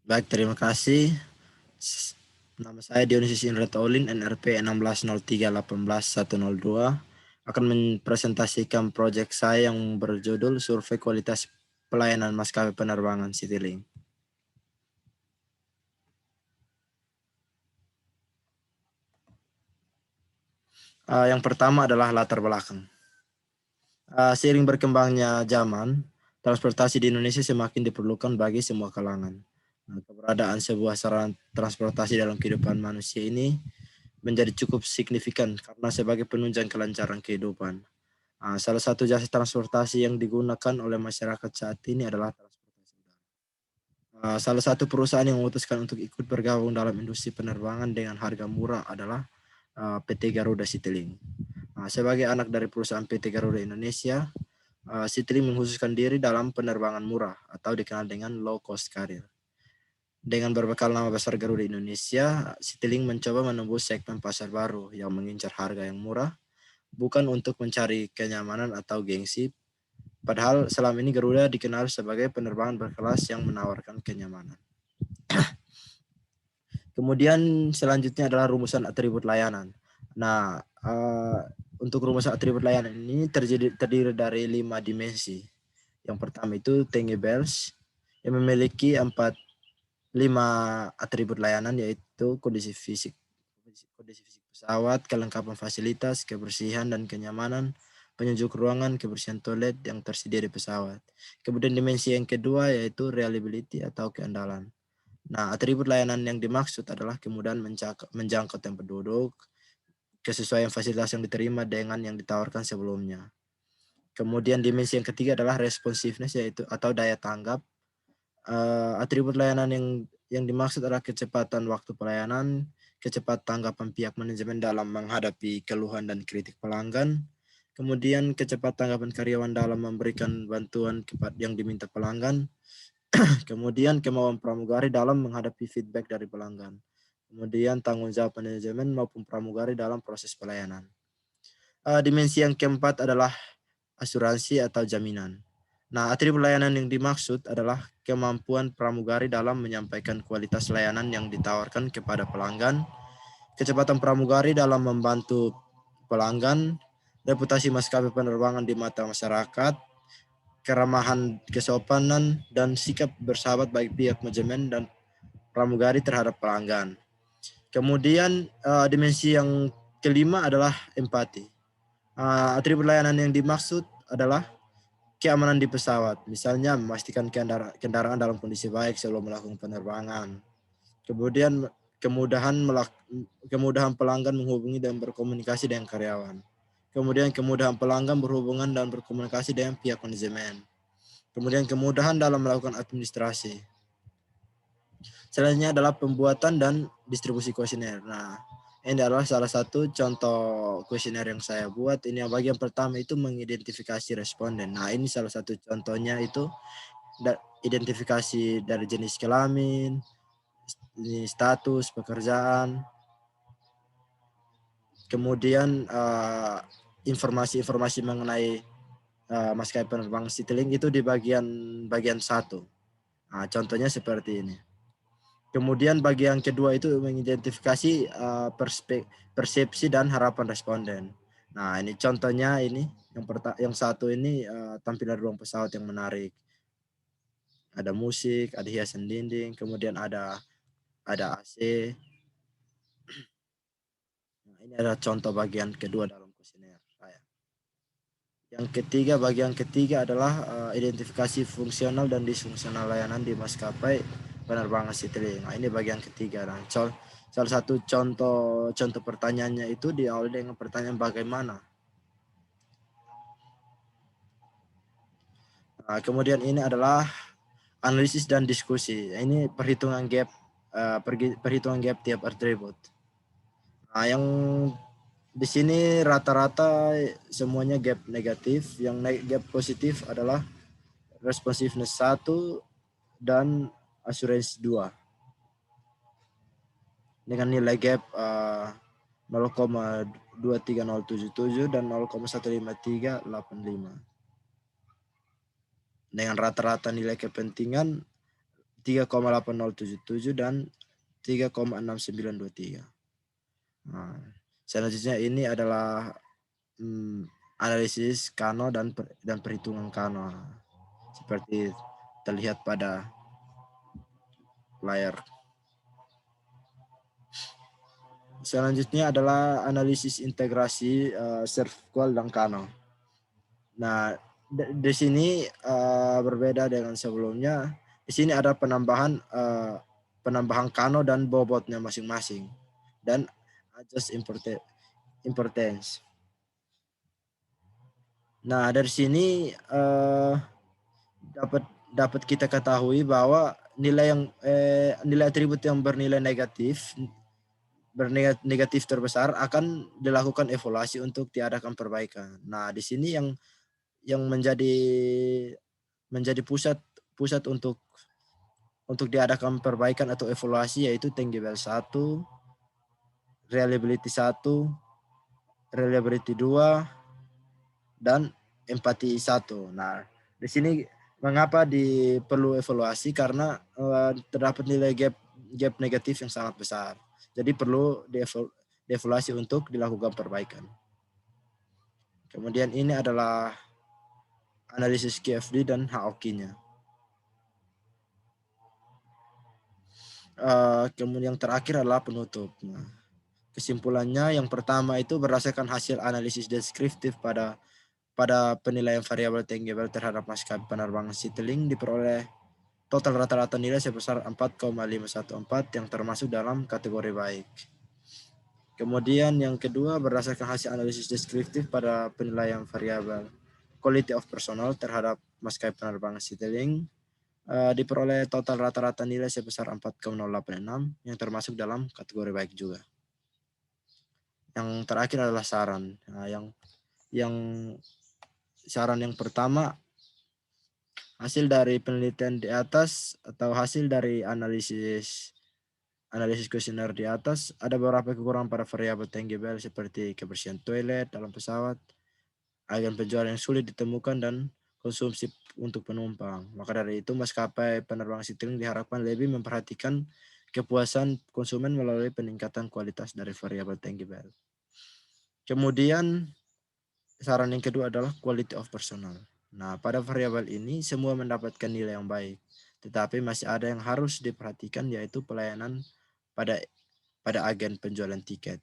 Baik, terima kasih. Nama saya Dionysius Indra Taulin, NRP 1603181102, akan mempresentasikan proyek saya yang berjudul Survei Kualitas Pelayanan Maskapai Penerbangan Citylink. Yang pertama adalah latar belakang. Seiring berkembangnya zaman, transportasi di Indonesia semakin diperlukan bagi semua kalangan. Keberadaan sebuah sarana transportasi dalam kehidupan manusia ini menjadi cukup signifikan karena sebagai penunjang kelancaran kehidupan. Salah satu jasa transportasi yang digunakan oleh masyarakat saat ini adalah transportasi udara. Salah satu perusahaan yang memutuskan untuk ikut bergabung dalam industri penerbangan dengan harga murah adalah PT Garuda Citylink. Sebagai anak dari perusahaan PT Garuda Indonesia, Citylink mengkhususkan diri dalam penerbangan murah atau dikenal dengan low cost carrier. Dengan berbekal nama besar Garuda Indonesia, Citylink mencoba menembus segmen pasar baru yang mengincar harga yang murah, bukan untuk mencari kenyamanan atau gengsi. Padahal selama ini Garuda dikenal sebagai penerbangan berkelas yang menawarkan kenyamanan. Kemudian selanjutnya adalah rumusan atribut layanan. Nah, untuk rumusan atribut layanan ini terdiri dari 5 dimensi. Yang pertama itu Tenge Bells yang memiliki 5 atribut layanan, yaitu kondisi fisik pesawat, kelengkapan fasilitas, kebersihan dan kenyamanan, penyejuk ruangan, kebersihan toilet yang tersedia di pesawat. Kemudian dimensi yang kedua yaitu reliability atau keandalan. Nah, atribut layanan yang dimaksud adalah kemudahan menjangkau tempat duduk, kesesuaian fasilitas yang diterima dengan yang ditawarkan sebelumnya. Kemudian dimensi yang ketiga adalah responsiveness, yaitu atau daya tanggap. Atribut layanan yang dimaksud adalah kecepatan waktu pelayanan, kecepatan tanggapan pihak manajemen dalam menghadapi keluhan dan kritik pelanggan, kemudian kecepatan tanggapan karyawan dalam memberikan bantuan yang diminta pelanggan, kemudian kemauan pramugari dalam menghadapi feedback dari pelanggan, kemudian tanggung jawab manajemen maupun pramugari dalam proses pelayanan. Dimensi yang keempat adalah asuransi atau jaminan. Nah, atribut layanan yang dimaksud adalah kemampuan pramugari dalam menyampaikan kualitas layanan yang ditawarkan kepada pelanggan, kecepatan pramugari dalam membantu pelanggan, reputasi maskapai penerbangan di mata masyarakat, keramahan, kesopanan, dan sikap bersahabat baik pihak manajemen dan pramugari terhadap pelanggan. Kemudian dimensi yang kelima adalah empati. Atribut layanan yang dimaksud adalah keamanan di pesawat, misalnya memastikan kendaraan dalam kondisi baik sebelum melakukan penerbangan. Kemudian kemudahan pelanggan menghubungi dan berkomunikasi dengan karyawan. Kemudian kemudahan pelanggan berhubungan dan berkomunikasi dengan pihak manajemen. Kemudian kemudahan dalam melakukan administrasi. Selanjutnya adalah pembuatan dan distribusi kuesioner. Nah, ini adalah salah satu contoh kuesioner yang saya buat. Ini yang bagian pertama itu mengidentifikasi responden. Nah, ini salah satu contohnya itu identifikasi dari jenis kelamin, status pekerjaan, kemudian informasi-informasi mengenai maskapai penerbangan Citylink itu di bagian satu. Nah, contohnya seperti ini. Kemudian bagian kedua itu mengidentifikasi persepsi dan harapan responden. Nah, ini contohnya ini yang satu ini tampilan ruang pesawat yang menarik. Ada musik, ada hiasan dinding, kemudian ada AC. Nah, ini adalah contoh bagian kedua dalam kuesioner saya. Bagian ketiga adalah identifikasi fungsional dan disfungsional layanan di maskapai penerbangan Citylink. Nah, ini bagian ketiga. Nah, salah satu contoh pertanyaannya itu diawali dengan pertanyaan bagaimana. Nah, kemudian ini adalah analisis dan diskusi. Ini perhitungan gap tiap atribut. Nah, yang di sini rata-rata semuanya gap negatif. Yang gap positif adalah responsiveness 1 dan assurance 2 dengan nilai gap 0,23077 dan 0,15385. Dengan rata-rata nilai kepentingan 3,8077 dan 3,6923. Nah, selanjutnya ini adalah analisis Kano dan perhitungan Kano seperti terlihat pada layar. Selanjutnya adalah analisis integrasi SERVQUAL dan Kano. Nah, di sini berbeda dengan sebelumnya. Di sini ada penambahan Kano dan bobotnya masing-masing dan adjust importance. Nah, dari sini dapat kita ketahui bahwa nilai atribut yang bernilai negatif terbesar akan dilakukan evaluasi untuk diadakan perbaikan. Nah, di sini yang menjadi pusat untuk diadakan perbaikan atau evaluasi yaitu tangible 1, reliability 1, reliability 2, dan empati 1. Nah, di sini mengapa perlu evaluasi? Karena terdapat nilai gap negatif yang sangat besar. Jadi perlu dievaluasi untuk dilakukan perbaikan. Kemudian ini adalah analisis QFD dan HOQ-nya. Kemudian yang terakhir adalah penutup. Nah, kesimpulannya yang pertama itu berdasarkan hasil analisis deskriptif pada penilaian variabel tangible terhadap maskapai penerbangan Citylink diperoleh total rata-rata nilai sebesar 4,514 yang termasuk dalam kategori baik. Kemudian yang kedua berdasarkan hasil analisis deskriptif pada penilaian variabel quality of personnel terhadap maskapai penerbangan Citylink diperoleh total rata-rata nilai sebesar 4,086 yang termasuk dalam kategori baik juga. Yang terakhir adalah saran. Nah, yang saran yang pertama, hasil dari penelitian di atas atau hasil dari analisis kuesioner di atas ada beberapa kekurangan pada variabel tangible seperti kebersihan toilet dalam pesawat, agen penjualan yang sulit ditemukan, dan konsumsi untuk penumpang. Maka dari itu maskapai penerbangan Citylink diharapkan lebih memperhatikan kepuasan konsumen melalui peningkatan kualitas dari variabel tangible. Kemudian saran yang kedua adalah quality of personnel. Nah, pada variabel ini semua mendapatkan nilai yang baik, tetapi masih ada yang harus diperhatikan yaitu pelayanan pada agen penjualan tiket.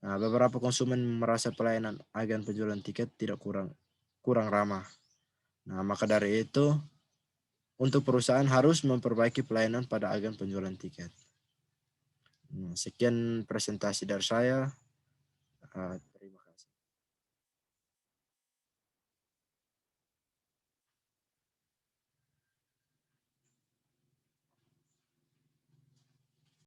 Nah, beberapa konsumen merasa pelayanan agen penjualan tiket tidak kurang ramah. Nah, maka dari itu untuk perusahaan harus memperbaiki pelayanan pada agen penjualan tiket. Sekian presentasi dari saya.